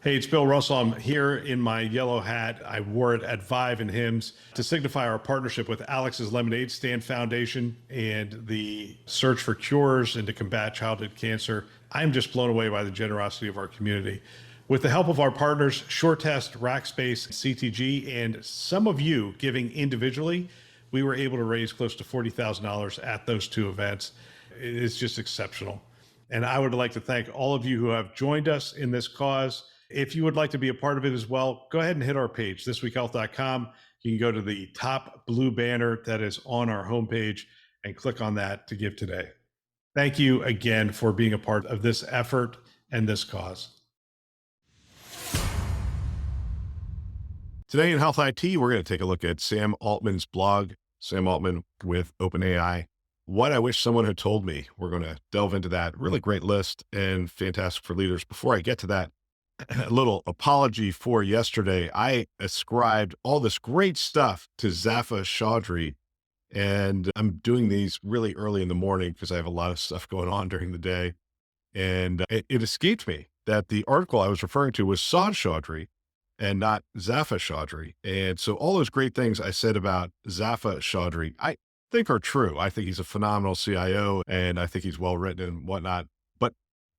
Hey, it's Bill Russell. I'm here in my yellow hat. I wore it at Vive and Hims to signify our partnership with Alex's Lemonade Stand Foundation and the search for cures and to combat childhood cancer. I'm just blown away by the generosity of our community. With the help of our partners, SureTest, Rackspace, CTG, and some of you giving individually, we were able to raise close to $40,000 at those two events. It is just exceptional. And I would like to thank all of you who have joined us in this cause. If you would like to be a part of it as well, go ahead and hit our page, thisweekhealth.com. You can go to the top blue banner that is on our homepage and click on that to give today. Thank you again for being a part of this effort and this cause. Today in Health IT, we're going to take a look at Sam Altman's blog, Sam Altman with OpenAI. What I wish someone had told me. We're going to delve into that. Really great list and fantastic for leaders. Before I get to that, a little apology for yesterday. I ascribed all this great stuff to Zafa Chaudhry, and I'm doing these really early in the morning because I have a lot of stuff going on during the day. And it escaped me that the article I was referring to was Saad Chaudhry and not Zafa Chaudhry. And so all those great things I said about Zafa Chaudhry, I think are true. I think he's a phenomenal CIO and I think he's well written and whatnot. But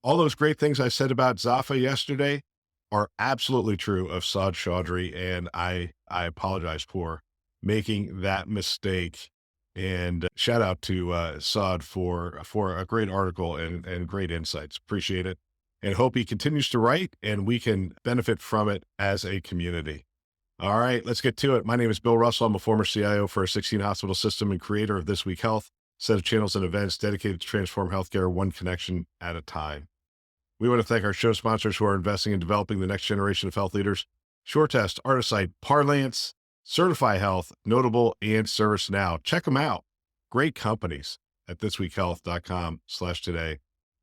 all those great things I said about Zafa yesterday are absolutely true of Saad Chaudhry. And I apologize for making that mistake. And shout out to Saad for a great article and great insights. Appreciate it. And hope he continues to write and we can benefit from it as a community. All right, let's get to it. My name is Bill Russell. I'm a former CIO for a 16 hospital system and creator of This Week Health, set of channels and events dedicated to transform healthcare one connection at a time. We want to thank our show sponsors who are investing in developing the next generation of health leaders: SureTest, Artisite, Parlance, Certify Health, Notable, and ServiceNow. Check them out. Great companies at thisweekhealth.com/today.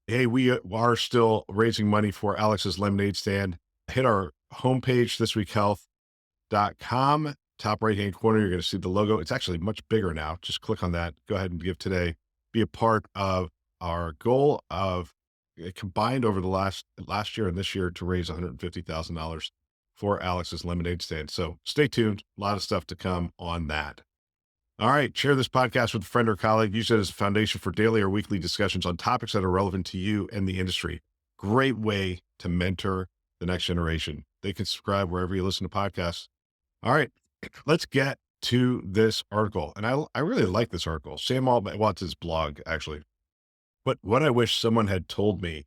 Hey, we are still raising money for Alex's Lemonade Stand. Hit our homepage, thisweekhealth.com. Top right-hand corner, you're going to see the logo. It's actually much bigger now. Just click on that. Go ahead and give today. Be a part of our goal of combined over the last year and this year to raise $150,000 for Alex's Lemonade Stand. So stay tuned. A lot of stuff to come on that. All right. Share this podcast with a friend or colleague. Use it as a foundation for daily or weekly discussions on topics that are relevant to you and the industry. Great way to mentor the next generation. They can subscribe wherever you listen to podcasts. All right. Let's get to this article. And I really like this article. Sam Altman, well, it's his blog, actually. But what I wish someone had told me,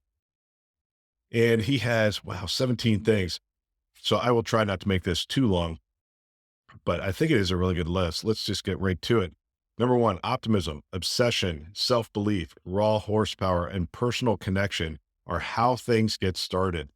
and he has, 17 things. So I will try not to make this too long, but I think it is a really good list. Let's just get right to it. Number one, optimism, obsession, self-belief, raw horsepower, and personal connection are how things get started.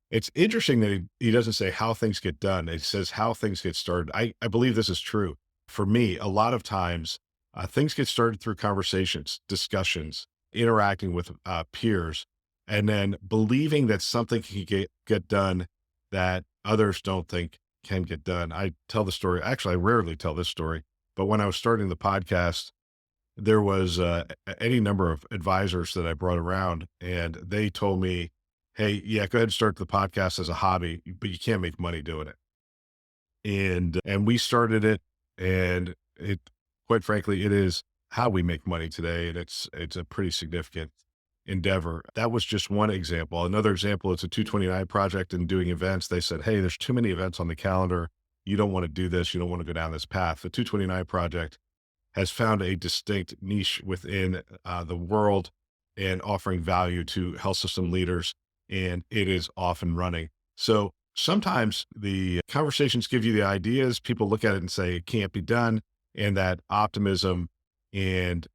It's interesting that he doesn't say how things get done. It says how things get started. I believe this is true. For me, a lot of times things get started through conversations, discussions, interacting with peers, and then believing that something can get done that others don't think can get done. I tell the story. Actually, I rarely tell this story, but when I was starting the podcast, there was any number of advisors that I brought around, and they told me, hey, yeah, go ahead and start the podcast as a hobby, but you can't make money doing it. And we started it, and it, quite frankly, it is how we make money today. And it's a pretty significant endeavor. That was just one example. Another example, it's a 229 project and doing events. They said, hey, there's too many events on the calendar. You don't want to do this. You don't want to go down this path. The 229 project has found a distinct niche within the world and offering value to health system leaders, and it is off and running. So sometimes the conversations give you the ideas. People look at it and say it can't be done, and that optimism and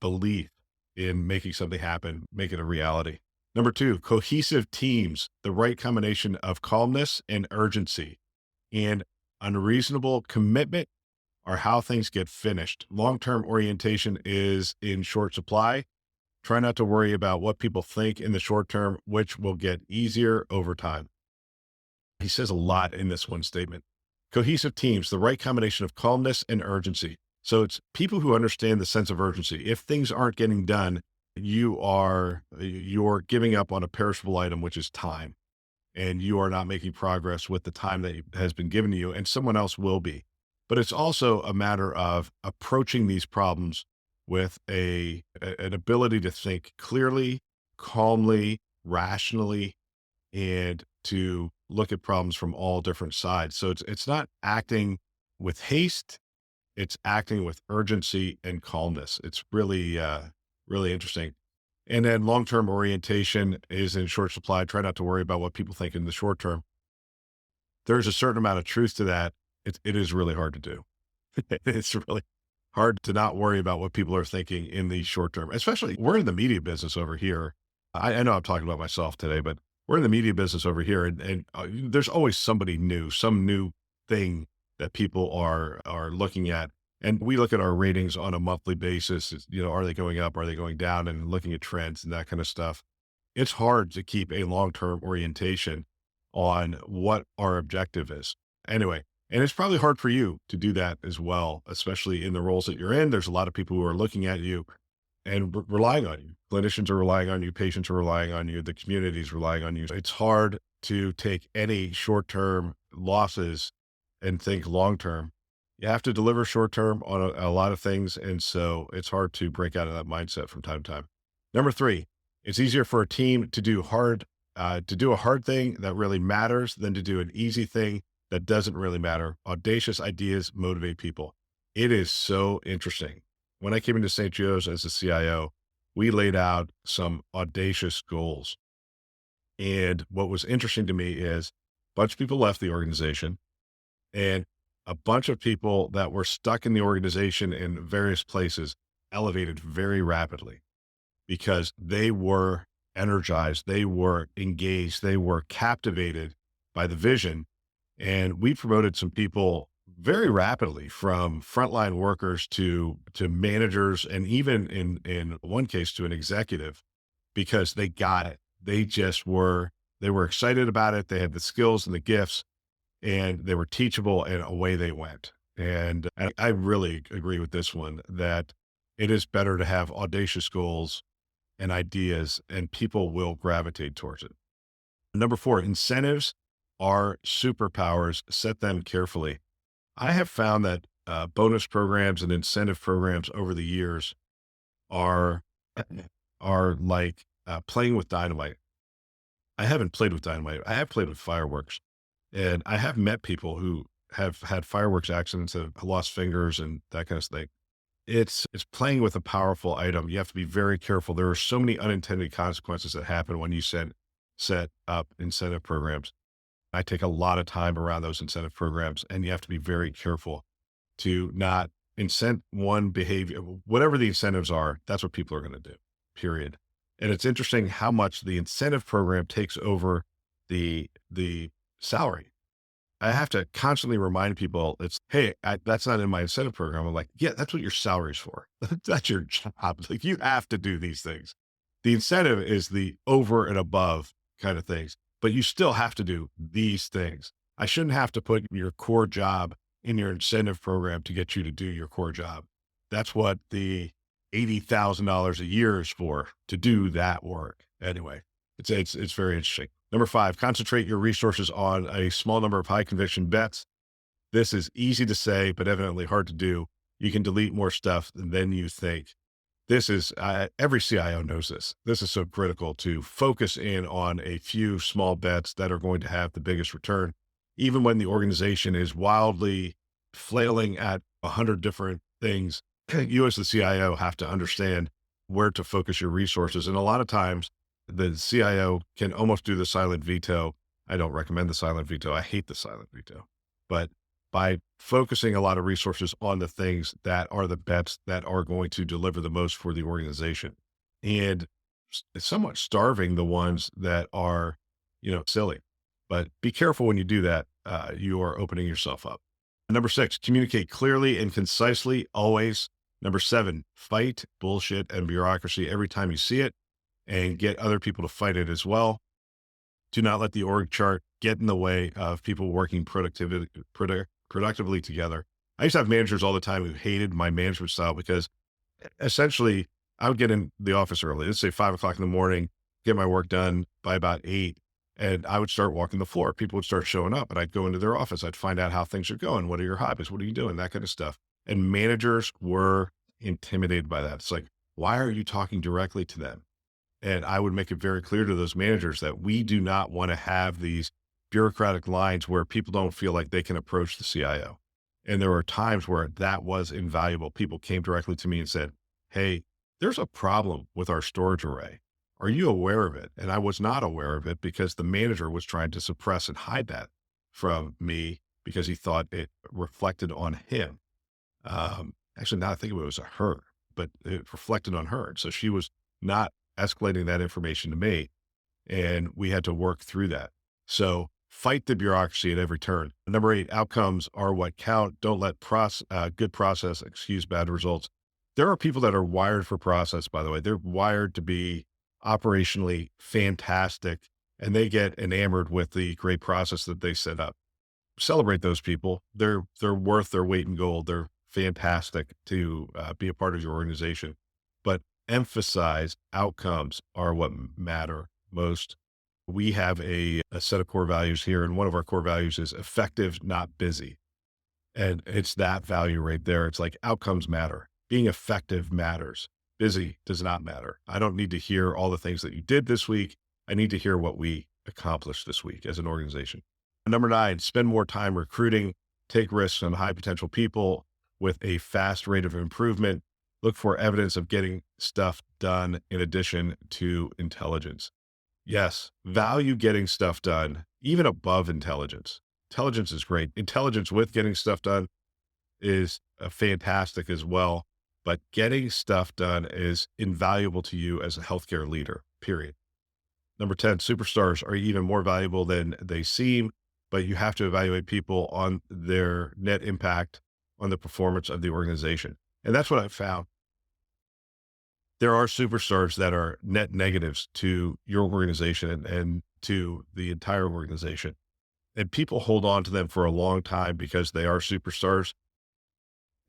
belief in making something happen, make it a reality. Number two, cohesive teams, the right combination of calmness and urgency and unreasonable commitment are how things get finished. Long-term orientation is in short supply. Try not to worry about what people think in the short term, which will get easier over time. He says a lot in this one statement. Cohesive teams, the right combination of calmness and urgency. So it's people who understand the sense of urgency. If things aren't getting done, you're giving up on a perishable item, which is time. and you are not making progress with the time that has been given to you, and someone else will be. But it's also a matter of approaching these problems with an ability to think clearly, calmly, rationally, and to look at problems from all different sides. So it's not acting with haste, it's acting with urgency and calmness. It's really really interesting. And then long-term orientation is in short supply. Try not to worry about what people think in the short term. There's a certain amount of truth to that. It is really hard to do. It's really hard to not worry about what people are thinking in the short term, especially we're in the media business over here. I know I'm talking about myself today, but we're in the media business over here, and there's always somebody new, some new thing that people are looking at. And we look at our ratings on a monthly basis. Are they going up? Are they going down? And looking at trends and that kind of stuff. It's hard to keep a long-term orientation on what our objective is. Anyway, and it's probably hard for you to do that as well, especially in the roles that you're in. There's a lot of people who are looking at you and relying on you. Clinicians are relying on you, patients are relying on you, the community is relying on you. It's hard to take any short-term losses and think long-term. You have to deliver short-term on a lot of things, and so it's hard to break out of that mindset from time to time. Number three, it's easier for a team to do a hard thing that really matters than to do an easy thing that doesn't really matter. Audacious ideas motivate people. It is so interesting. When I came into St. Joe's as a CIO, we laid out some audacious goals. And what was interesting to me is a bunch of people left the organization, and a bunch of people that were stuck in the organization in various places elevated very rapidly because they were energized, they were engaged, they were captivated by the vision. And we promoted some people very rapidly from frontline workers to managers, and even in one case to an executive, because they got it. They were excited about it. They had the skills and the gifts, and they were teachable, and away they went. And I really agree with this one that it is better to have audacious goals and ideas, and people will gravitate towards it. Number four, incentives are superpowers. Set them carefully. I have found that bonus programs and incentive programs over the years are are like playing with dynamite. I haven't played with dynamite. I have played with fireworks, and I have met people who have had fireworks accidents and have lost fingers and that kind of thing. It's playing with a powerful item. You have to be very careful. There are so many unintended consequences that happen when you set up incentive programs. I take a lot of time around those incentive programs, and you have to be very careful to not incent one behavior. Whatever the incentives are, that's what people are going to do, period. And it's interesting how much the incentive program takes over the salary. I have to constantly remind people hey, that's not in my incentive program. I'm like, yeah, that's what your salary's for. That's your job. Like, you have to do these things. The incentive is the over and above kind of things, but you still have to do these things. I shouldn't have to put your core job in your incentive program to get you to do your core job. That's what the $80,000 a year is for, to do that work. Anyway, it's very interesting. Number five, concentrate your resources on a small number of high conviction bets. This is easy to say, but evidently hard to do. You can delete more stuff than you think. This is, every CIO knows this. This is so critical to focus in on a few small bets that are going to have the biggest return. Even when the organization is wildly flailing at 100 different things, you as the CIO have to understand where to focus your resources. And a lot of times the CIO can almost do the silent veto. I don't recommend the silent veto. I hate the silent veto. But by focusing a lot of resources on the things that are the bets that are going to deliver the most for the organization, and somewhat starving the ones that are, silly. But be careful when you do that. You are opening yourself up. Number six, communicate clearly and concisely always. Number seven, fight bullshit and bureaucracy every time you see it, and get other people to fight it as well. Do not let the org chart get in the way of people working productively together. I used to have managers all the time who hated my management style because essentially I would get in the office early. Let's say 5 o'clock in the morning, get my work done by about 8. And I would start walking the floor. People would start showing up and I'd go into their office. I'd find out how things are going. What are your hobbies? What are you doing? That kind of stuff. And managers were intimidated by that. It's like, why are you talking directly to them? And I would make it very clear to those managers that we do not want to have these bureaucratic lines where people don't feel like they can approach the CIO. And there were times where that was invaluable. People came directly to me and said, "Hey, there's a problem with our storage array. Are you aware of it?" And I was not aware of it because the manager was trying to suppress and hide that from me because he thought it reflected on him. Actually, now I think it was a her, but it reflected on her. So she was not escalating that information to me, and we had to work through that. So fight the bureaucracy at every turn. Number 8, outcomes are what count. Don't let good process excuse bad results. There are people that are wired for process, by the way. They're wired to be operationally fantastic, and they get enamored with the great process that they set up. Celebrate those people. They're worth their weight in gold. They're fantastic to be a part of your organization, but emphasize outcomes are what matter most. We have a set of core values here, and one of our core values is effective, not busy. And it's that value right there. It's like outcomes matter. Being effective matters. Busy does not matter. I don't need to hear all the things that you did this week. I need to hear what we accomplished this week as an organization. Number 9, spend more time recruiting, take risks on high potential people with a fast rate of improvement. Look for evidence of getting stuff done in addition to intelligence. Yes, value getting stuff done, even above intelligence. Intelligence is great. Intelligence with getting stuff done is fantastic as well. But getting stuff done is invaluable to you as a healthcare leader, period. Number 10, superstars are even more valuable than they seem, but you have to evaluate people on their net impact on the performance of the organization. And that's what I've found. There are superstars that are net negatives to your organization and to the entire organization. And people hold on to them for a long time because they are superstars.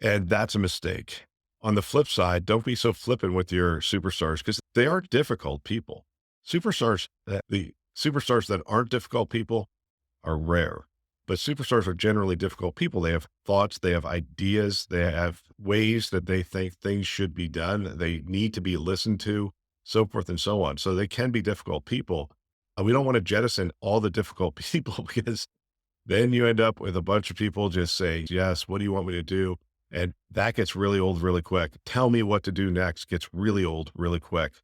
And that's a mistake. On the flip side, don't be so flippant with your superstars because they are difficult people. The superstars that aren't difficult people are rare, but superstars are generally difficult people. They have thoughts, they have ideas, they have ways that they think things should be done. They need to be listened to, so forth and so on. So they can be difficult people. We don't want to jettison all the difficult people because then you end up with a bunch of people just saying, yes, what do you want me to do? And that gets really old really quick. Tell me what to do next gets really old really quick.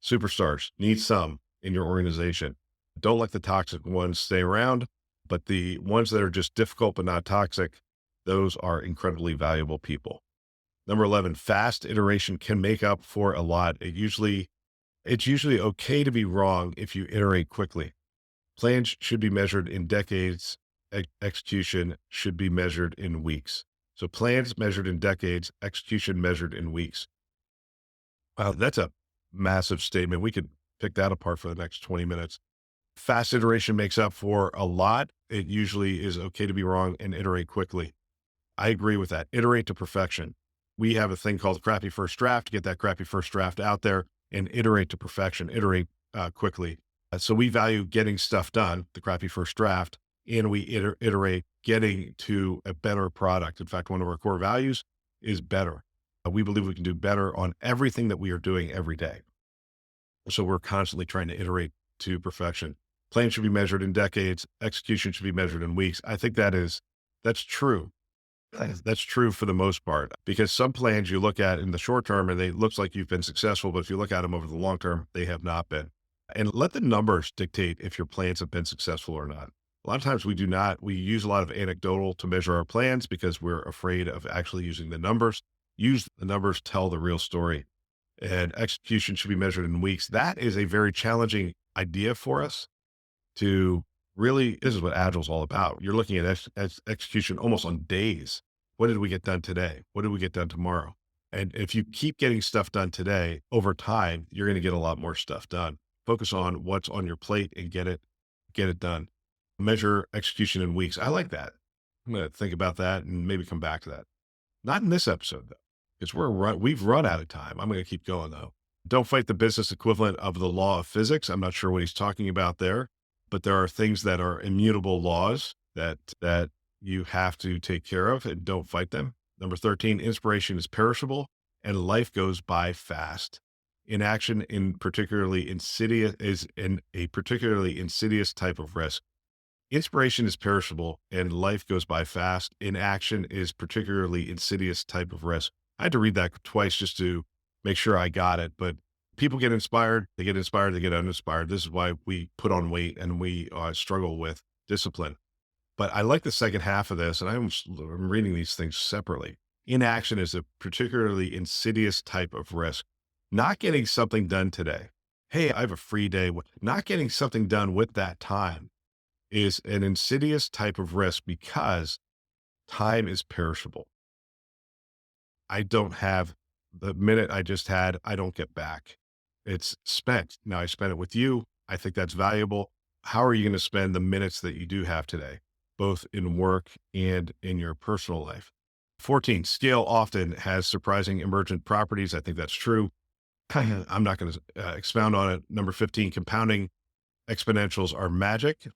Superstars need some in your organization. Don't let the toxic ones stay around, but the ones that are just difficult but not toxic, those are incredibly valuable people. Number 11, fast iteration can make up for a lot. It's usually okay to be wrong if you iterate quickly. Plans should be measured in decades. Execution should be measured in weeks. So plans measured in decades, execution measured in weeks. Wow, that's a massive statement. We could pick that apart for the next 20 minutes. Fast iteration makes up for a lot. It usually is okay to be wrong and iterate quickly. I agree with that. Iterate to perfection. We have a thing called crappy first draft to get that crappy first draft out there and iterate to perfection, iterate quickly. So we value getting stuff done, the crappy first draft, and we iterate getting to a better product. In fact, one of our core values is better. We believe we can do better on everything that we are doing every day. So we're constantly trying to iterate to perfection. Plans should be measured in decades. Execution should be measured in weeks. I think that's true. That's true for the most part, because some plans you look at in the short term and they looks like you've been successful, but if you look at them over the long term, they have not been. And let the numbers dictate if your plans have been successful or not. A lot of times we do not. We use a lot of anecdotal to measure our plans because we're afraid of actually using the numbers. Use the numbers, tell the real story. And execution should be measured in weeks. That is a very challenging idea for us to really, this is what Agile is all about. You're looking at execution almost on days. What did we get done today? What did we get done tomorrow? And if you keep getting stuff done today, over time, you're going to get a lot more stuff done. Focus on what's on your plate and get it done. Measure execution in weeks. I like that. I'm going to think about that and maybe come back to that. Not in this episode though, because we've run out of time. I'm going to keep going though. Don't fight the business equivalent of the law of physics. I'm not sure what he's talking about there. but there are things that are immutable laws that you have to take care of and don't fight them. Number 13, inspiration is perishable and life goes by fast. Inaction is in a particularly insidious type of risk. Inspiration is perishable and life goes by fast. Inaction is particularly insidious type of risk. I had to read that twice just to make sure I got it, but people get inspired, they get uninspired. This is why we put on weight and we struggle with discipline. But I like the second half of this, and I'm reading these things separately. Inaction is a particularly insidious type of risk. Not getting something done today. Hey, I have a free day. Not getting something done with that time is an insidious type of risk because time is perishable. I don't have the minute I just had, I don't get back. It's spent. Now I spent it with you. I think that's valuable. How are you going to spend the minutes that you do have today, both in work and in your personal life? 14, scale often has surprising emergent properties. I think that's true. I'm not going to expound on it. Number 15, compounding exponentials are magic.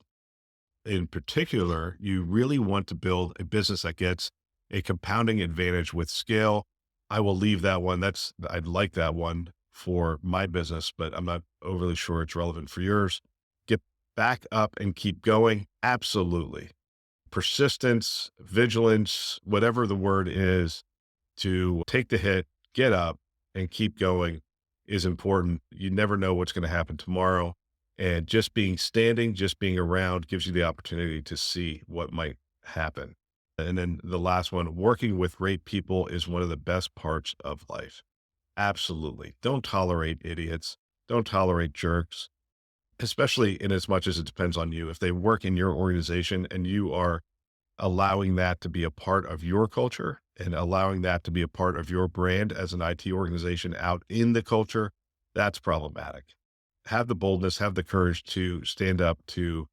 In particular, you really want to build a business that gets a compounding advantage with scale. I will leave that one. I'd like that one for my business, but I'm not overly sure it's relevant for yours. Get back up and keep going. Absolutely. Persistence, vigilance, whatever the word is, to take the hit, get up and keep going is important. You never know what's going to happen tomorrow. And just being around gives you the opportunity to see what might happen. And then the last one, working with great people is one of the best parts of life. Absolutely. Don't tolerate idiots. Don't tolerate jerks, especially in as much as it depends on you. If they work in your organization and you are allowing that to be a part of your culture and allowing that to be a part of your brand as an IT organization out in the culture, that's problematic. Have the boldness, have the courage to stand up to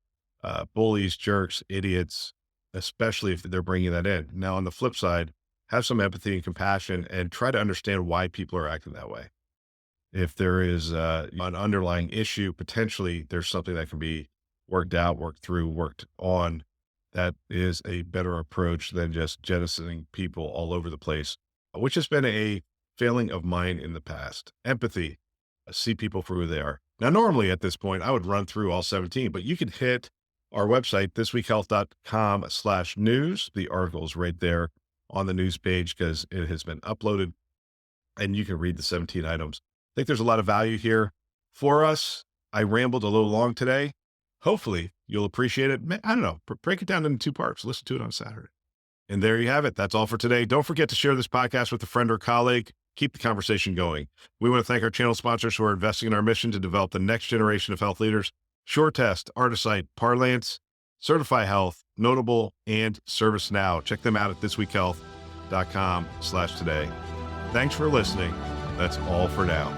bullies, jerks, idiots, especially if they're bringing that in. Now, on the flip side, have some empathy and compassion and try to understand why people are acting that way. If there is an underlying issue, potentially there's something that can be worked out, worked through, worked on. That is a better approach than just jettisoning people all over the place, which has been a failing of mine in the past. Empathy, see people for who they are. Now, normally at this point, I would run through all 17, but you can hit our website, thisweekhealth.com/news. The article is right there on the news page because it has been uploaded and you can read the 17 items. I think there's a lot of value here for us. I rambled a little long today. Hopefully you'll appreciate it. I don't know, break it down into 2 parts. Listen to it on Saturday. And there you have it. That's all for today. Don't forget to share this podcast with a friend or colleague. Keep the conversation going. We want to thank our channel sponsors who are investing in our mission to develop the next generation of health leaders: SureTest, Artisight, Parlance, Certify Health, Notable, and ServiceNow. Check them out at thisweekhealth.com/today. Thanks for listening. That's all for now.